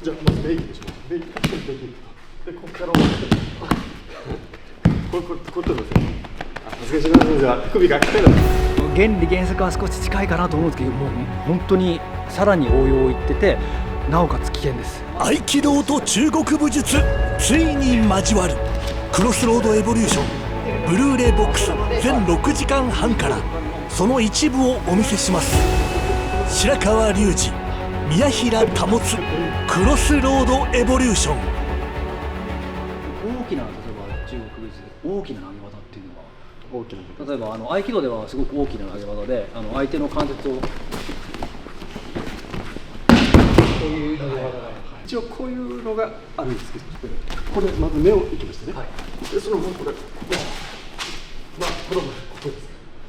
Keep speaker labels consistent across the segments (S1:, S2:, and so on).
S1: じゃあまずベイキングします。ベイキングとでここからこういうことですね。恥ずかしいなのでは手首が硬いだ。
S2: 原理原則は少し近いかなと思うんですけど、もう本当にさらに応用いってて、なおかつ危険です。
S3: 合気道と中国武術、ついに交わるクロスロードエボリューションブルーレイボックス全6時間半からその一部をお見せします。白川隆二、宮平保クロスロードエボリューション。
S2: 大きな、例えば中国武術で大きな投げ技っていうのは、
S1: 大きな
S2: 例えば合気道ではすごく大きな投げ技で、相手の関節をこういう投げ技が、
S1: 一応こういうのがあるんですけど、これまず目をいきましたね。でその後これ、ここです。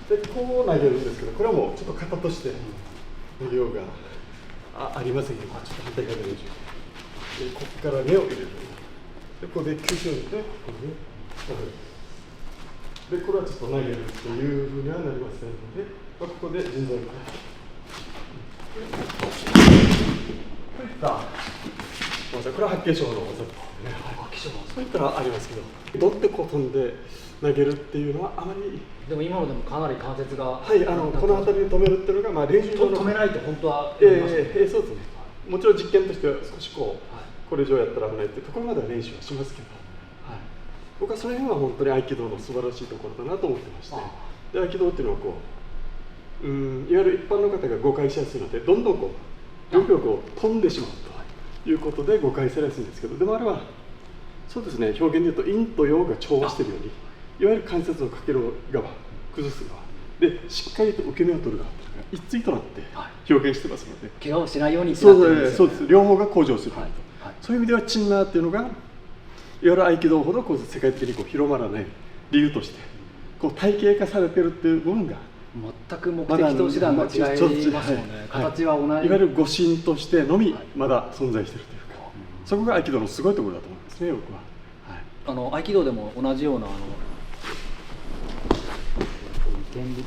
S1: でこう投げるんですけど、これはもうちょっと型として投げようがありませんけど、ちょっと反対側で練習。でここから目を入れる。でここで吸収して、でこれはちょっと投げるというふうにはなりませんので、ここで腎臓にこういったこれは八景章の技ですね。そういったのはありますけど、どってこう飛んで投げるっていうのはあまり。
S2: でも今のでもかなり関節が、
S1: はい、この辺りで止めるっていうのが、練習上の
S2: 止めないと本当は、
S1: そうですね。もちろん実験としては少しこれ以上やったら危ないっていうところまでは練習はしますけど、僕はその辺は本当に合気道の素晴らしいところだなと思ってまして、で合気道っていうのはこう、いわゆる一般の方が誤解しやすいので、どんどんこう両方こう飛んでしまうということで誤解されやすいんですけど、でもあれはそうですね、表現で言うと陰と陽が調和しているように、いわゆる関節をかける側、崩す側でしっかりと受け身を取る側一対となって表現してますので、
S2: 怪我をしないようにって
S1: そう
S2: なってるんですよね。
S1: です、両方が向上する、そういう意味ではチンナーっていうのがいわゆる合気道ほど世界的に広まらない理由として体系化されてるっていう部分が
S2: 全く目的と手段が違いますもんね。形は同じ、
S1: いわゆる護身としてのみまだ存在しているというか、そこが合気道のすごいところだと思いますね、僕は。
S2: 合気道でも同じような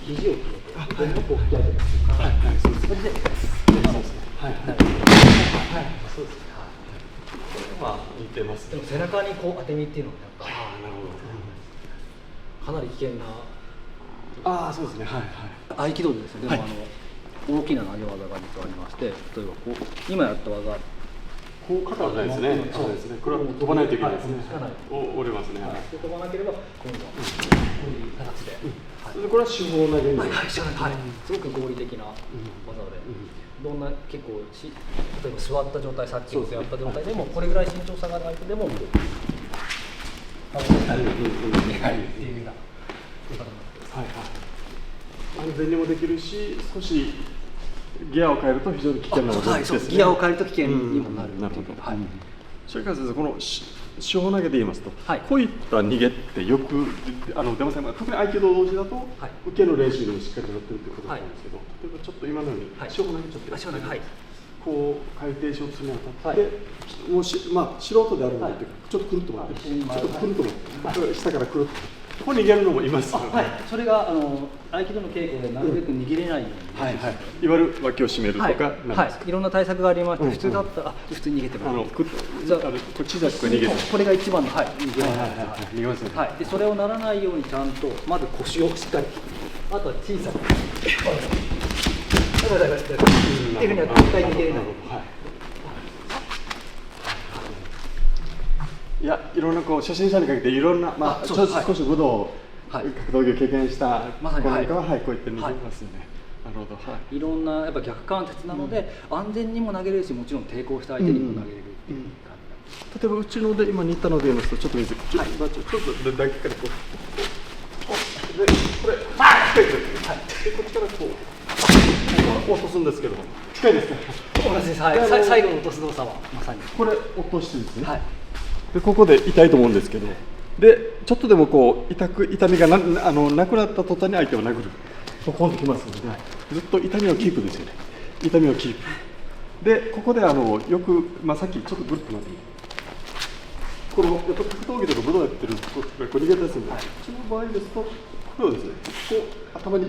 S2: 肘をこう引き上げる。そうです。それで、そうです。
S1: 似てます。
S2: でも背中にこう当て身っていうのはやっぱ、
S1: なるほど。
S2: かなり危険な。
S1: そうですね。
S2: 合気道でですね、でも大きな投げ技が実はありまして、例えばこう今やった技。
S1: こう肩はないですね。そうですね。これは飛ばないといけないですね。折れますね。
S2: 飛ばなければ今度はこういう形で。
S1: これは手法投げに。
S2: すごく合理的な技で、どんな結構例えば座った状態、さっきやった状態でもこれぐらい身長差がある相手でもっていうような。
S1: 安全にもできるし、少しギアを変えると非常に危険な技ですね。
S2: ギアを変えると危険にもなる。
S1: なるほど。それから先生、この手法投げで言いますと、こういった逃げってよく出ませんが、特に合気道同士だと受けの練習にしっかりなってるということなんですけど、例えばちょっと今のように手法投げちゃってこう回転しようとするにあたって、もう素人であるのでちょっとくるっと回って、ちょっとくるっと回って、下からくるっと。ここに逃げるのもいます。
S2: それが合気道の稽古でなるべく逃げれないように、
S1: いわゆる脇を締めるとか、
S2: いろんな対策がありまして、普通だったら普通に逃げてもらう。
S1: 小さく逃げる。
S2: これが一番の逃げ
S1: ますね。
S2: でそれをならないようにちゃんとまず腰をしっかり、あとは小さく。っていうふうには絶対逃げれない。
S1: いや、いろんな初心者にかけていろんな少し武道格闘技を経験した子なんかはこういって逃げますよね。なるほど。
S2: いろんなやっぱ逆関節なので安全にも投げれるし、もちろん抵抗した相手にも投げれるっていう感
S1: じ。例えばうちので今似たので言いますと、ちょっと見せて、ちょっとだけからこう、でこれ近いです。こっちからこう落とすんですけど、近いですか。
S2: 同じです。最後の落とす動作はまさに
S1: これ落としてですね。でここで痛いと思うんですけど、でちょっとでもこう痛みがなくなった途端に相手を殴るとポンときますので、ずっと痛みをキープですよね。痛みをキープで、ここでよく、さっきちょっとぐるっとなってこのやっぱ格闘技とか武道やってる人がこう逃げたりするんで、その場合ですとこれをですね、こう頭に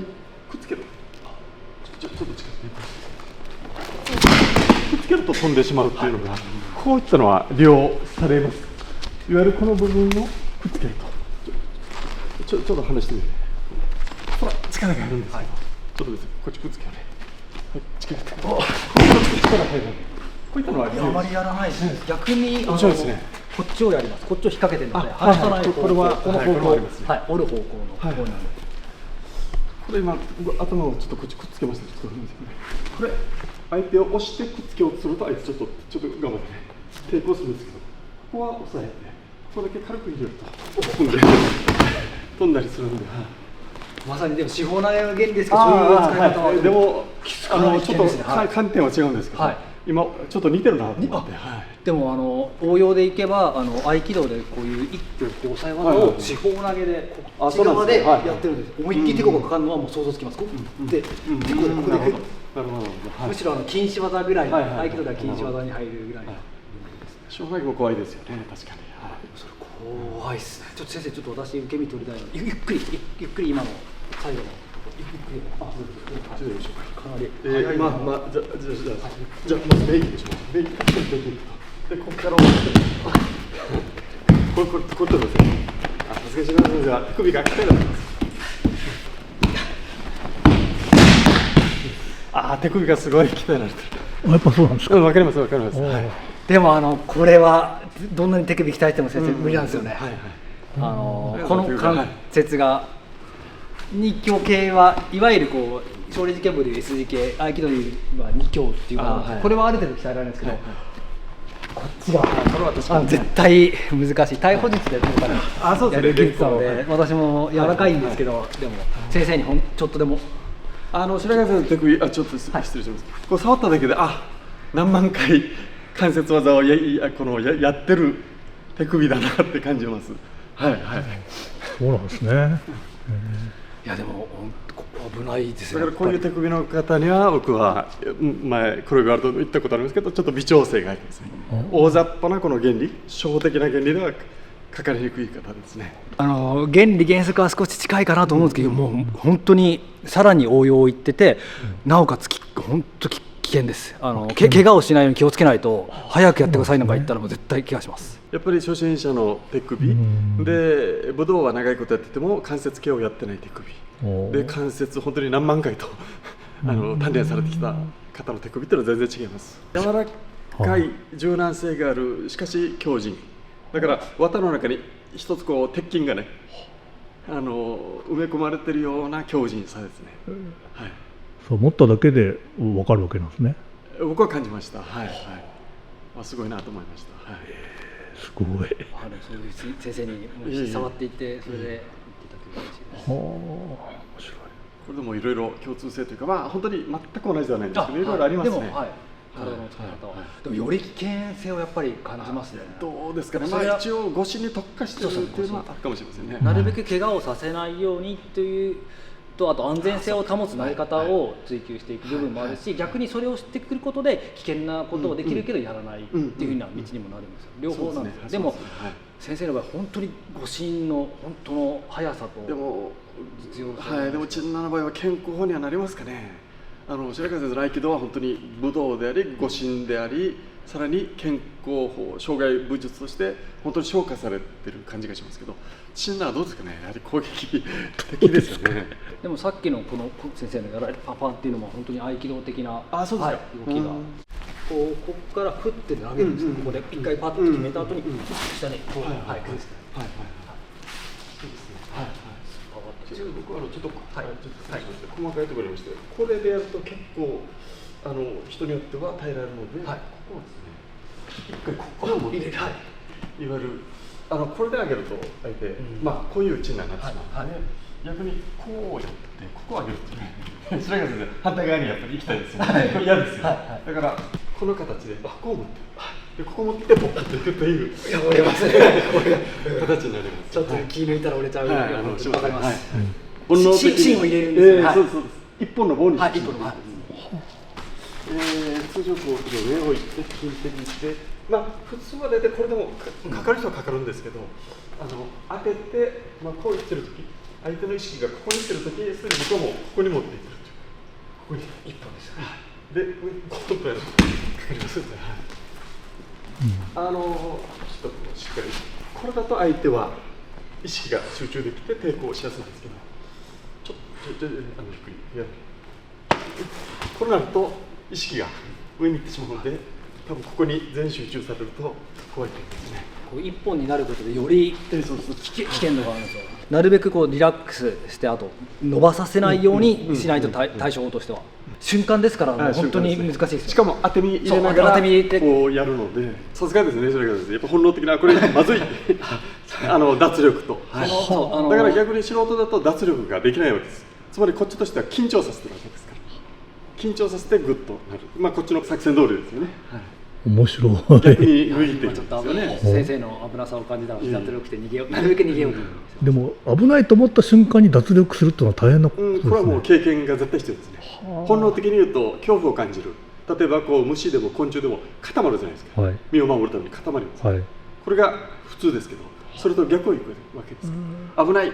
S1: くっつける。ちょっと近くにくっつけると飛んでしまうっていうのが、こういったのは利用されます。いわゆるこの部分をくっつけると、ちょっと離してみて、ほら力が入るんですけど、ちょっとですね、こっちくっつけようね。はい、力入って、こういったのは
S2: あまりやらないですね。逆に
S1: 面白いですね。
S2: こっちをやります。こっちを引っ掛けてるので、離さないと、
S1: これは
S2: この方向、はい、折る方向の方なんで。
S1: これ今頭をちょっとこっちくっつけました。ちょっとこれ相手を押してくっつけようとすると、相手ちょっと頑張ってね、抵抗するんですけど、ここは押さえて、ここだけ軽く入れると飛んだりするんで。
S2: まさにでも四方投げの原理ですけど、そういう使い方は
S1: でもちょっと観点は違うんですけど、今ちょっと似てるなと思って。
S2: でも応用でいけば合気道でこういう一挙こう押さえ技を四方投げでこっち側でやってるんです。思いっきりテコがかかるのはもう想像つきます。でテコでここでむしろ禁止技ぐらい、合気道では禁止技に入るぐらい。
S1: 四方投げも怖いですよね、確かに。
S2: それ怖いっすね。ちょっと先生、ちょっと私受け身取りたいので、ゆっくり今の最後のゆっくり。
S1: ちょっとよろしょうか。
S2: かなり。
S1: じゃあまずメイクでしょう。メイクできると。でここからこれ取ってください。さすがに島田先生は手首が硬いだと思います。手首がすごい鍛えられてる。
S3: やっぱそうなんですか。
S1: わかります。
S2: でもこれはどんなに手首鍛えても先生無理なんですよね。この関節が二強系はいわゆるこう少林寺拳法でいう S 字系、合気道でいう二強っていうか、これはある程度鍛えられるんですけど、こっちが絶対難しい。逮捕術でやる技術なので、私も柔らかいんですけど、でも先生にちょっとでも
S1: 白川さんの手首ちょっと失礼します。こう触っただけで何万回関節技をやってる手首だなって感じます。
S3: そうなんですね。
S2: いやでも危ないですよ。
S1: だからこういう手首の方には僕は前クロイガールド行ったことありますけど、ちょっと微調整がありますね。大雑把なこの原理、初歩的な原理ではかかりにくい方ですね。
S2: 原理原則は少し近いかなと思うんですけど、もう本当にさらに応用いってて、なおかつ本当危険です。怪我をしないように気をつけないと、早くやってくださいなんか言ったらもう絶対怪我します。
S1: やっぱり初心者の手首で、武道は長いことやってても関節系をやってない手首で、関節本当に何万回と鍛錬されてきた方の手首っていうのは全然違います。柔らかい柔軟性がある、しかし強靭だから、綿の中に一つこう鉄筋がね埋め込まれてるような強靭さですね。
S3: そう持っただけで分かるわけなんですね。
S1: 僕は感じました。すごいなと思いました。
S3: すごい。
S2: そういう先生に触っていって、それで言っていただける嬉しいです。面
S1: 白い。これでもいろいろ共通性というか、本当に全く同じではないんですけど、いろいろありますね。でも
S2: 体の使い方は、でもより危険性をやっぱり感じますね。
S1: どうですかね。一応護身に特化しているというのはあるかもしれませんね。
S2: なるべく怪我をさせないようにというと、あと安全性を保つ投げ方を追求していく部分もあるし、逆にそれを知ってくることで危険なことをできるけどやらないっていうふうな道にもなるんですよ。両方なんですよ。でも先生の場合本当に護身の本当の速さと実用性、
S1: でも陳那の場合は健康法にはなりますかね。白川先生の合気道は本当に武道であり護身であり、さらに健康法、障害武術として本当に昇華されてる感じがしますけど、陳那はどうですかね。やはり攻撃的ですよね。
S2: でもさっきのこの先生のやられるパパンっていうのも本当に合気道的な動きが、ここから振って投げるんですよ。ここで一回パッと決めた後に下にこう崩す。
S1: 僕はちょっと細かいところにありまして、これでやると結構人によっては耐えられるので、ここはですね、一回ここを持って、いわゆるこれで上げると相手、こういう打ちになってしまうので、逆にこうやってここを上げるっていうね。それがですね、反対側にやっぱり行きたいですよね。これ嫌ですよ。だからこの形でこう持って、ここ持ってポッといくという、
S2: 折れますね。
S1: 形になります。
S2: ちょっと気抜いたら折れちゃう。わかります。
S1: 芯
S2: を入れるんです。
S1: そう一本の棒にして、
S2: 一本の棒。
S1: 通常こう上を置いて引いてみて、普通は大体これでもかかる人はかかるんですけど、当ててこういってる時、相手の意識がここにいってる時、すでに僕はもうここに持っていってるという。ここに一本です。で、コンとやるとかかりますよね。ちょっとしっかり、これだと相手は意識が集中できて抵抗しやすいんですけど、低い、これなると意識が上に行ってしまうので、多分ここに全集中されると怖いと思いますね。
S2: こう一本になることでより危険度があるんですよ。なるべくこうリラックスして、あと伸ばさせないようにしないと対処法としては瞬間ですから、本当に難しいですよ。
S1: しかも当て身入れながらこうやるので、さすがですね。それがですね、やっぱ本能的なこれまずい脱力と、だから逆に素人だと脱力ができないわけです。つまりこっちとしては緊張させてるわけですから、緊張させてグッとなる、こっちの作戦通りですよね。
S3: 面白い。
S1: 逆に向いてるんですよね。
S2: 先生の危なさを感じたら脱力して逃げよう、なるべく逃げようと。
S3: でも危ないと思った瞬間に脱力するっていうのは大変なことですね。
S1: これはもう経験が絶対必要ですね。本能的に言うと恐怖を感じる。例えばこう虫でも昆虫でも固まるじゃないですか。身を守るために固まります。これが普通ですけど、それと逆をいくわけですから。危ない、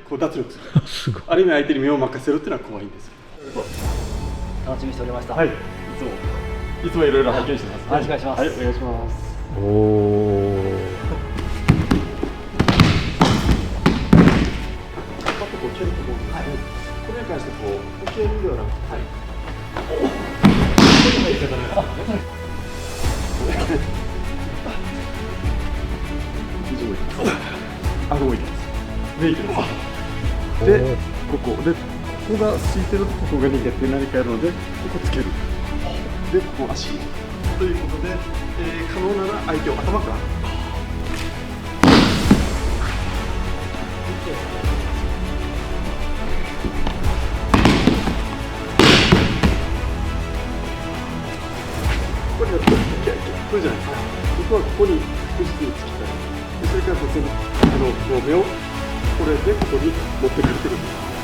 S1: こう脱力する。ある意味相手に身を任せるっていうのは怖いんですよ。
S2: 楽しみにしておりました。
S1: はい。いつもいろいろ拝見してます。
S2: お願いします。
S1: はい、お願いします。
S3: おお。
S1: こう蹴ると思うんですけど、これに関してこう受けるではなくて、こんな言い方なんですね。肘もいきます。顎もいきます。目いきます。で、ここが空いてるとここが逃げて何かやるので、ここつける。で、ここ足ということで、可能なら相手を頭から。これやってこれじゃないですか。僕はここに複数つきたい。それから別にこう目をこれでここに持ってくれてるんです。